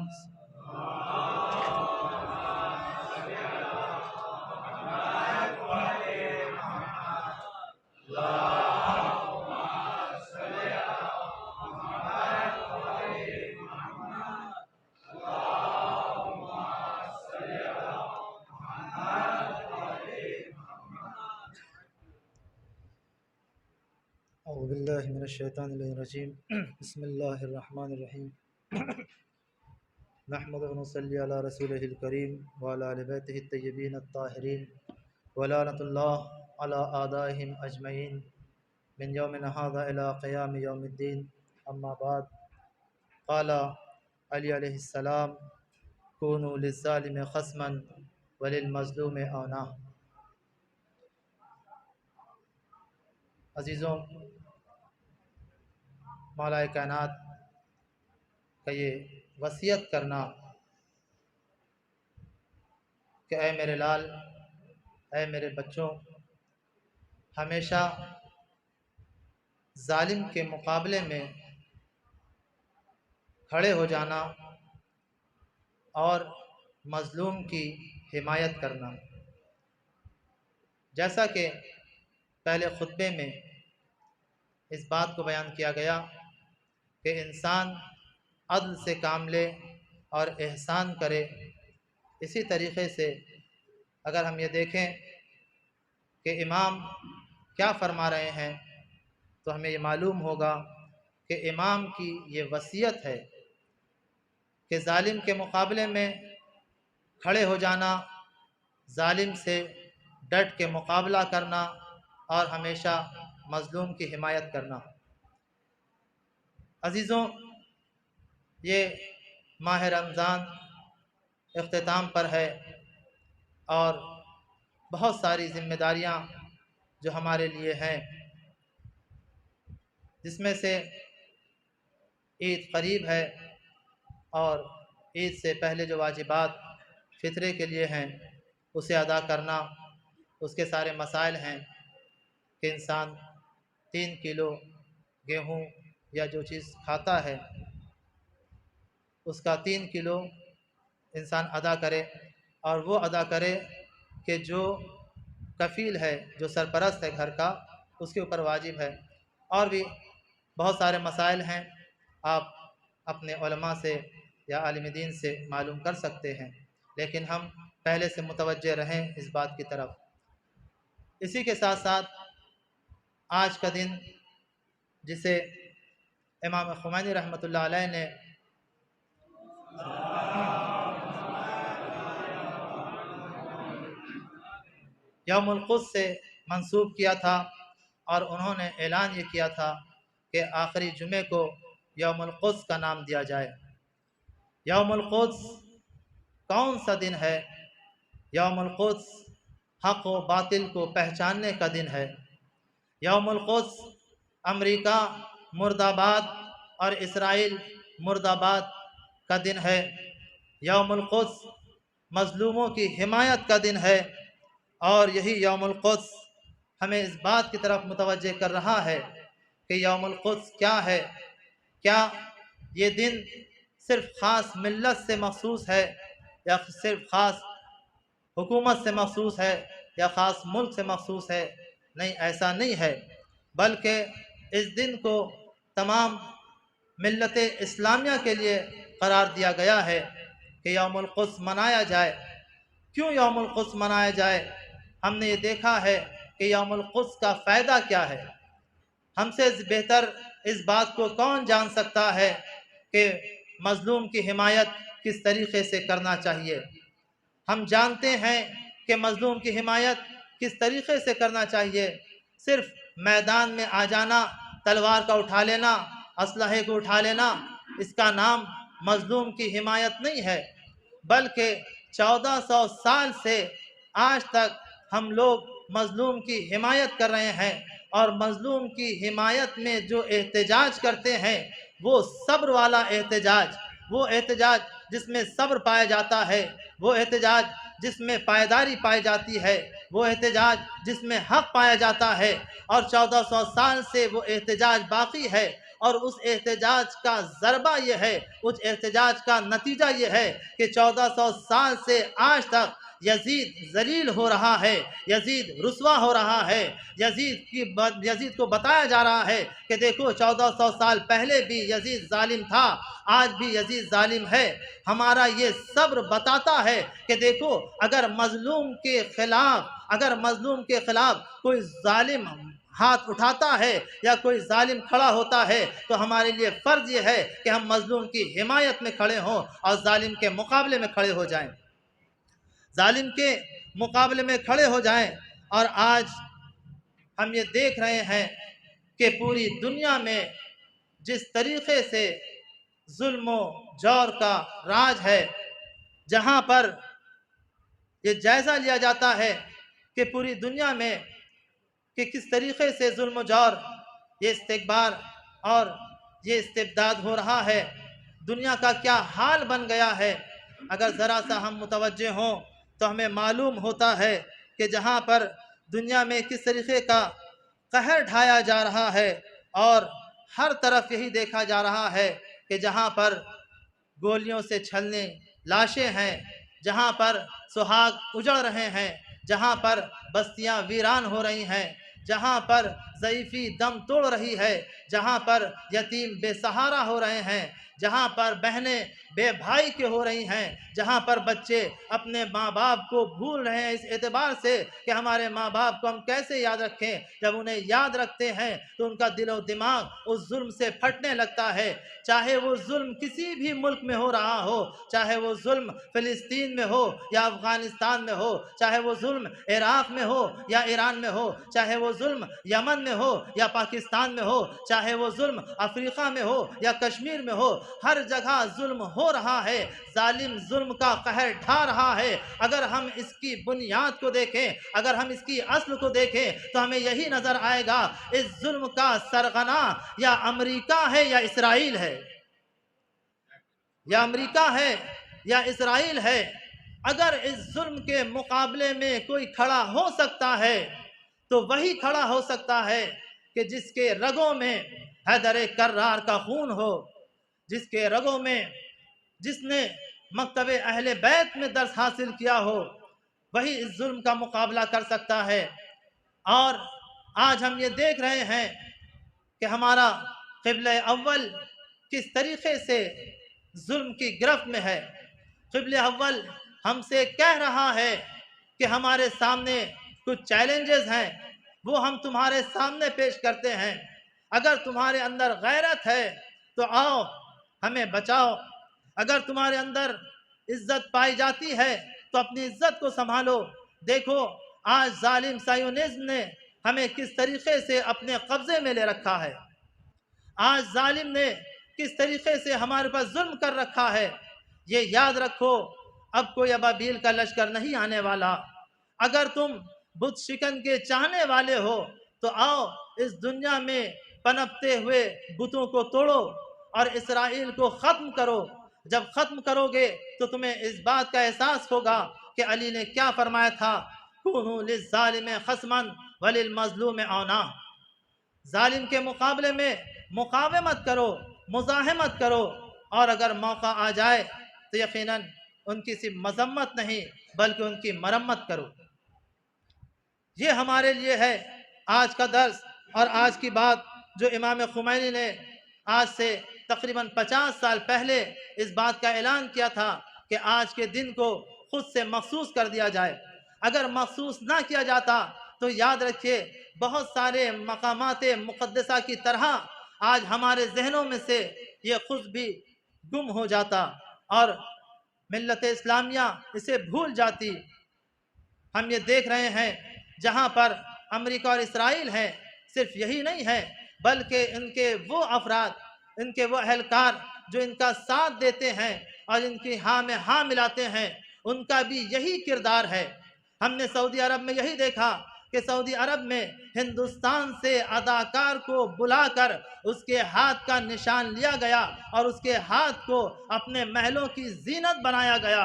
اعوذ باللہ من الشیطان الرجیم، بسم اللہ الرحمن الرحیم۔ نحمده ونصلی علی رسولہ الکریم وعلی آل بیتہ الطیبین الطاہرین ولعنۃ اللہ علی اعدائہم اجمعین من یومنا ھذا الی قیام یوم الدین، اما بعد۔ قال علی علیہ السلام کونوا للظالم خصما وللمظلوم اونا۔ عزیزوں، مولا کائنات کا یہ وصیت کرنا کہ اے میرے لال، اے میرے بچوں، ہمیشہ ظالم کے مقابلے میں کھڑے ہو جانا اور مظلوم کی حمایت کرنا۔ جیسا کہ پہلے خطبے میں اس بات کو بیان کیا گیا کہ انسان عدل سے کام لے اور احسان کرے، اسی طریقے سے اگر ہم یہ دیکھیں کہ امام کیا فرما رہے ہیں تو ہمیں یہ معلوم ہوگا کہ امام کی یہ وصیت ہے کہ ظالم کے مقابلے میں کھڑے ہو جانا، ظالم سے ڈٹ کے مقابلہ کرنا اور ہمیشہ مظلوم کی حمایت کرنا۔ عزیزوں، یہ ماہ رمضان اختتام پر ہے اور بہت ساری ذمہ داریاں جو ہمارے لیے ہیں، جس میں سے عید قریب ہے اور عید سے پہلے جو واجبات فطرے کے لیے ہیں اسے ادا کرنا۔ اس کے سارے مسائل ہیں کہ انسان 3 کلو گیہوں یا جو چیز کھاتا ہے اس کا 3 کلو انسان ادا کرے، اور وہ ادا کرے کہ جو کفیل ہے، جو سرپرست ہے گھر کا، اس کے اوپر واجب ہے۔ اور بھی بہت سارے مسائل ہیں، آپ اپنے علماء سے یا عالم دین سے معلوم کر سکتے ہیں، لیکن ہم پہلے سے متوجہ رہیں اس بات کی طرف۔ اسی کے ساتھ ساتھ آج کا دن جسے امام خمینی رحمۃ اللہ علیہ نے یوم القدس سے منسوب کیا تھا، اور انہوں نے اعلان یہ کیا تھا کہ آخری جمعے کو یوم القدس کا نام دیا جائے۔ یوم القدس کون سا دن ہے؟ یوم القدس حق و باطل کو پہچاننے کا دن ہے۔ یوم القدس امریکہ مرد آباد اور اسرائیل مرد آباد کا دن ہے۔ یوم القدس مظلوموں کی حمایت کا دن ہے، اور یہی یوم القدس ہمیں اس بات کی طرف متوجہ کر رہا ہے کہ یوم القدس کیا ہے۔ کیا یہ دن صرف خاص ملت سے مخصوص ہے، یا صرف خاص حکومت سے مخصوص ہے، یا خاص ملک سے مخصوص ہے؟ نہیں، ایسا نہیں ہے، بلکہ اس دن کو تمام ملت اسلامیہ کے لیے قرار دیا گیا ہے کہ یوم القدس منایا جائے۔ کیوں یوم القدس منایا جائے؟ ہم نے یہ دیکھا ہے کہ یوم القدس کا فائدہ کیا ہے۔ ہم سے بہتر اس بات کو کون جان سکتا ہے کہ مظلوم کی حمایت کس طریقے سے کرنا چاہیے؟ ہم جانتے ہیں کہ مظلوم کی حمایت کس طریقے سے کرنا چاہیے۔ صرف میدان میں آ جانا، تلوار کا اٹھا لینا، اسلحے کو اٹھا لینا، اس کا نام مظلوم کی حمایت نہیں ہے، بلکہ 1400 سال سے آج تک ہم لوگ مظلوم کی حمایت کر رہے ہیں، اور مظلوم کی حمایت میں جو احتجاج کرتے ہیں وہ صبر والا احتجاج، وہ احتجاج جس میں صبر پایا جاتا ہے، وہ احتجاج جس میں پائیداری پائی جاتی ہے، وہ احتجاج جس میں حق پایا جاتا ہے، اور 1400 سال سے وہ احتجاج باقی ہے۔ اور اس احتجاج کا ضربہ یہ ہے، اس احتجاج کا نتیجہ یہ ہے کہ 1400 سال سے آج تک یزید ذلیل ہو رہا ہے، یزید رسوا ہو رہا ہے، یزید کو بتایا جا رہا ہے کہ دیکھو 1400 سال پہلے بھی یزید ظالم تھا، آج بھی یزید ظالم ہے۔ ہمارا یہ صبر بتاتا ہے کہ دیکھو اگر مظلوم کے خلاف کوئی ظالم ہاتھ اٹھاتا ہے یا کوئی ظالم کھڑا ہوتا ہے تو ہمارے لیے فرض یہ ہے کہ ہم مظلوم کی حمایت میں کھڑے ہوں اور ظالم کے مقابلے میں کھڑے ہو جائیں، ظالم کے مقابلے میں کھڑے ہو جائیں۔ اور آج ہم یہ دیکھ رہے ہیں کہ پوری دنیا میں جس طریقے سے ظلم و جور کا راج ہے، جہاں پر یہ جائزہ لیا جاتا ہے کہ پوری دنیا میں کہ کس طریقے سے ظلم و جور، یہ استکبار اور یہ استبداد ہو رہا ہے، دنیا کا کیا حال بن گیا ہے۔ اگر ذرا سا ہم متوجہ ہوں تو ہمیں معلوم ہوتا ہے کہ جہاں پر دنیا میں کس طریقے کا قہر ڈھایا جا رہا ہے، اور ہر طرف یہی دیکھا جا رہا ہے کہ جہاں پر گولیوں سے چھلنے لاشیں ہیں، جہاں پر سہاگ اجڑ رہے ہیں، جہاں پر بستیاں ویران ہو رہی ہیں، جہاں پر ضعیفی دم توڑ رہی ہے، جہاں پر یتیم بے سہارا ہو رہے ہیں، جہاں پر بہنیں بے بھائی کے ہو رہی ہیں، جہاں پر بچے اپنے ماں باپ کو بھول رہے ہیں اس اعتبار سے کہ ہمارے ماں باپ کو ہم کیسے یاد رکھیں۔ جب انہیں یاد رکھتے ہیں تو ان کا دل و دماغ اس ظلم سے پھٹنے لگتا ہے، چاہے وہ ظلم کسی بھی ملک میں ہو رہا ہو، چاہے وہ ظلم فلسطین میں ہو یا افغانستان میں ہو، چاہے وہ ظلم عراق میں ہو یا ایران میں ہو، چاہے وہ ظلم یمن میں ہو یا پاکستان میں ہو، چاہے وہ ظلم افریقہ میں ہو یا کشمیر میں ہو، ہر جگہ ظلم ہو رہا ہے، ظالم ظلم کا قہر ڈھا رہا ہے۔ اگر ہم اس کی بنیاد کو دیکھیں، اگر ہم اس کی اصل کو دیکھیں تو ہمیں یہی نظر آئے گا، اس ظلم کا سرغنہ یا امریکہ ہے یا اسرائیل ہے، یا امریکہ ہے یا اسرائیل ہے۔ اگر اس ظلم کے مقابلے میں کوئی کھڑا ہو سکتا ہے تو وہی کھڑا ہو سکتا ہے کہ جس کے رگوں میں حیدر کرار کا خون ہو، جس کے رگوں میں جس نے مکتب اہل بیت میں درس حاصل کیا ہو، وہی اس ظلم کا مقابلہ کر سکتا ہے۔ اور آج ہم یہ دیکھ رہے ہیں کہ ہمارا قبلہ اول کس طریقے سے ظلم کی گرفت میں ہے۔ قبلہ اول ہم سے کہہ رہا ہے کہ ہمارے سامنے کچھ چیلنجز ہیں، وہ ہم تمہارے سامنے پیش کرتے ہیں، اگر تمہارے اندر غیرت ہے تو آؤ ہمیں بچاؤ، اگر تمہارے اندر عزت پائی جاتی ہے تو اپنی عزت کو سنبھالو۔ دیکھو آج ظالم صہیونزم نے ہمیں کس طریقے سے اپنے قبضے میں لے رکھا ہے، آج ظالم نے کس طریقے سے ہمارے پاس ظلم کر رکھا ہے۔ یہ یاد رکھو، اب کوئی ابابیل کا لشکر نہیں آنے والا۔ اگر تم بت شکن کے چاہنے والے ہو تو آؤ اس دنیا میں پنپتے ہوئے بتوں کو توڑو اور اسرائیل کو ختم کرو۔ جب ختم کرو گے تو تمہیں اس بات کا احساس ہوگا کہ علی نے کیا فرمایا تھا، کونوا للظالم خصما وللمظلوم عونا۔ ظالم کے مقابلے میں مقاومت کرو، مزاحمت کرو، اور اگر موقع آ جائے تو یقیناً ان کی صرف مذمت نہیں بلکہ ان کی مرمت کرو۔ یہ ہمارے لیے ہے آج کا درس اور آج کی بات جو امام خمینی نے آج سے تقریباً 50 سال پہلے اس بات کا اعلان کیا تھا کہ آج کے دن کو خود سے مخصوص کر دیا جائے۔ اگر مخصوص نہ کیا جاتا تو یاد رکھیے بہت سارے مقامات مقدسہ کی طرح آج ہمارے ذہنوں میں سے یہ خود بھی گم ہو جاتا اور ملت اسلامیہ اسے بھول جاتی۔ ہم یہ دیکھ رہے ہیں جہاں پر امریکہ اور اسرائیل ہیں، صرف یہی نہیں ہے بلکہ ان کے وہ افراد، ان کے وہ اہلکار جو ان کا ساتھ دیتے ہیں اور ان کی ہاں میں ہاں ملاتے ہیں، ان کا بھی یہی کردار ہے۔ ہم نے سعودی عرب میں یہی دیکھا کہ سعودی عرب میں ہندوستان سے اداکار کو بلا کر اس کے ہاتھ کا نشان لیا گیا اور اس کے ہاتھ کو اپنے محلوں کی زینت بنایا گیا،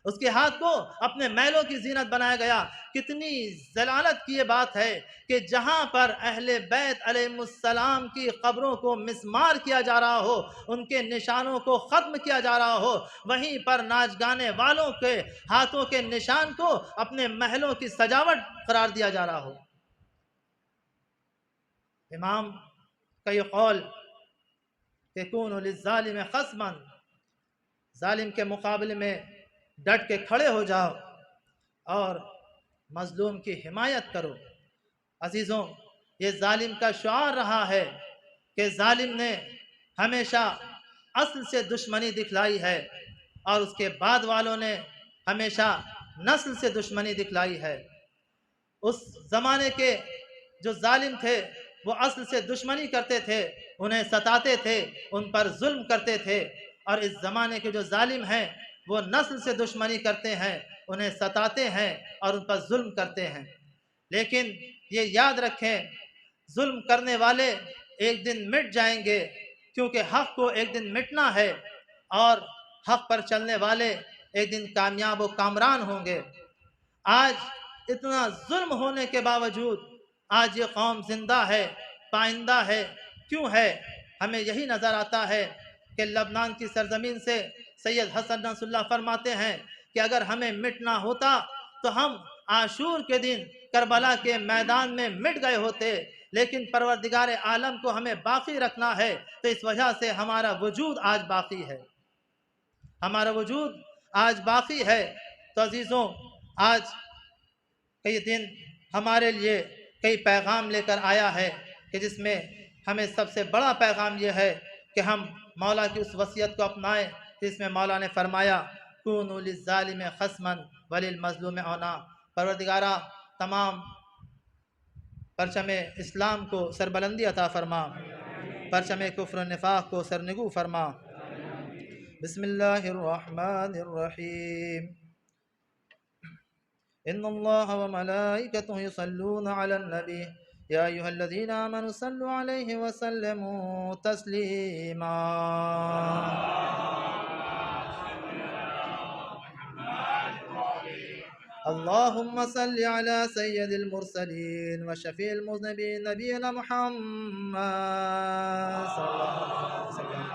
اس کے ہاتھ کو اپنے محلوں کی زینت بنایا گیا۔ کتنی ضلالت کی یہ بات ہے کہ جہاں پر اہل بیت علیہ السلام کی قبروں کو مسمار کیا جا رہا ہو، ان کے نشانوں کو ختم کیا جا رہا ہو، وہیں پر ناچ گانے والوں کے ہاتھوں کے نشان کو اپنے محلوں کی سجاوٹ قرار دیا جا رہا ہو۔ امام کا یہ قول کہ کونوا للظالم خصما، ظالم کے مقابلے میں ڈٹ کے کھڑے ہو جاؤ اور مظلوم کی حمایت کرو۔ عزیزوں، یہ ظالم کا شعار رہا ہے کہ ظالم نے ہمیشہ اصل سے دشمنی دکھلائی ہے اور اس کے بعد والوں نے ہمیشہ نسل سے دشمنی دکھلائی ہے۔ اس زمانے کے جو ظالم تھے وہ اصل سے دشمنی کرتے تھے، انہیں ستاتے تھے، ان پر ظلم کرتے تھے، اور اس زمانے کے جو ظالم ہیں وہ نسل سے دشمنی کرتے ہیں، انہیں ستاتے ہیں اور ان پر ظلم کرتے ہیں۔ لیکن یہ یاد رکھیں ظلم کرنے والے ایک دن مٹ جائیں گے، کیونکہ حق کو ایک دن مٹنا ہے اور حق پر چلنے والے ایک دن کامیاب و کامران ہوں گے۔ آج اتنا ظلم ہونے کے باوجود آج یہ قوم زندہ ہے، پائندہ ہے۔ کیوں ہے؟ ہمیں یہی نظر آتا ہے کہ لبنان کی سرزمین سے سید حسن نصر اللہ فرماتے ہیں کہ اگر ہمیں مٹنا ہوتا تو ہم عاشور کے دن کربلا کے میدان میں مٹ گئے ہوتے، لیکن پروردگار عالم کو ہمیں باقی رکھنا ہے، تو اس وجہ سے ہمارا وجود آج باقی ہے، ہمارا وجود آج باقی ہے۔ تو عزیزوں، آج کئی دن ہمارے لیے کئی پیغام لے کر آیا ہے کہ جس میں ہمیں سب سے بڑا پیغام یہ ہے کہ ہم مولا کی اس وصیت کو اپنائیں جس میں مولا نے فرمایا کونوا للظالم خصما وللمظلوم عونا۔ پروردگارہ تمام پرچم اسلام کو سربلندی عطا فرما، پرچم کفر و نفاق کو سرنگو فرما۔ بسم اللہ الرحمن الرحیم۔ ان اللہ وملائکتہ یصلون علی النبی یا ایھا الذین آمنوا صلوا علیہ وسلموا تسلیما۔ اللهم صل على سيد المرسلين وشفيع المذنبين نبينا محمد صلى الله عليه وسلم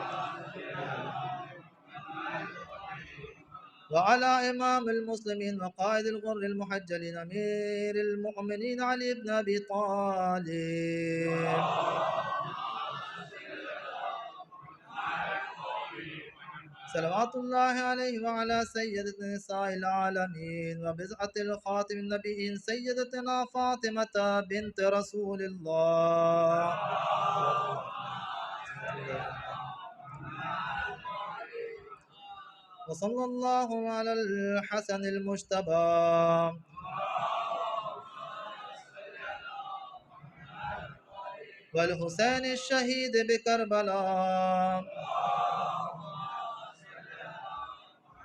وعلى إمام المسلمين وقائد الغر المحجلين أمير المؤمنين علي بن أبي طالب صلوات الله عليه وعلى سيدة نساء العالمين وبضعة الخاتم النبيين سيدتنا فاطمة بنت رسول الله وصلى الله على الحسن المجتبى والحسين الشهيد بكربلاء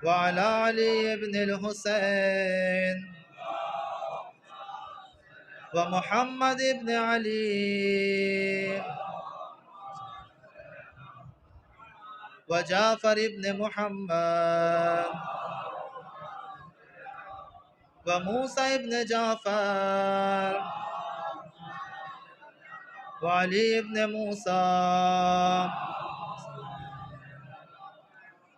وعلى علي بن الحسين ومحمد بن علي وجعفر بن محمد وموسى بن جعفر وعلي بن موسى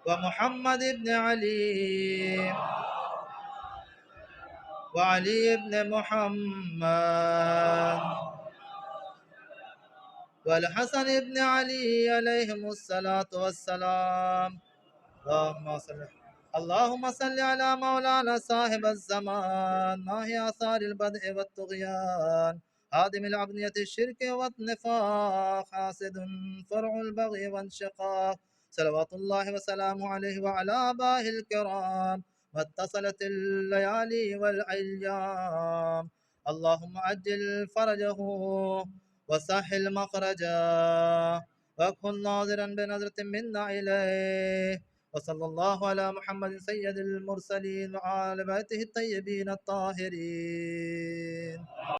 ومحمد بن علي وعلي بن محمد والحسن بن علي عليهم الصلاة والسلام. اللهم صل على مولانا صاحب الزمان ماهي آثار البدء والطغيان هادم العبنية الشرك والنفاق حاسد فرع البغي وانشقاق صلوات الله وسلامه عليه وعلى آبائه الكرام واتصلت الليالي والأيام. اللهم عجل فرجه وسهل مخرجه وكن ناظرا بنظرة منا إليه. وصلى الله على محمد سيد المرسلين وعلى بيته الطيبين الطاهرين.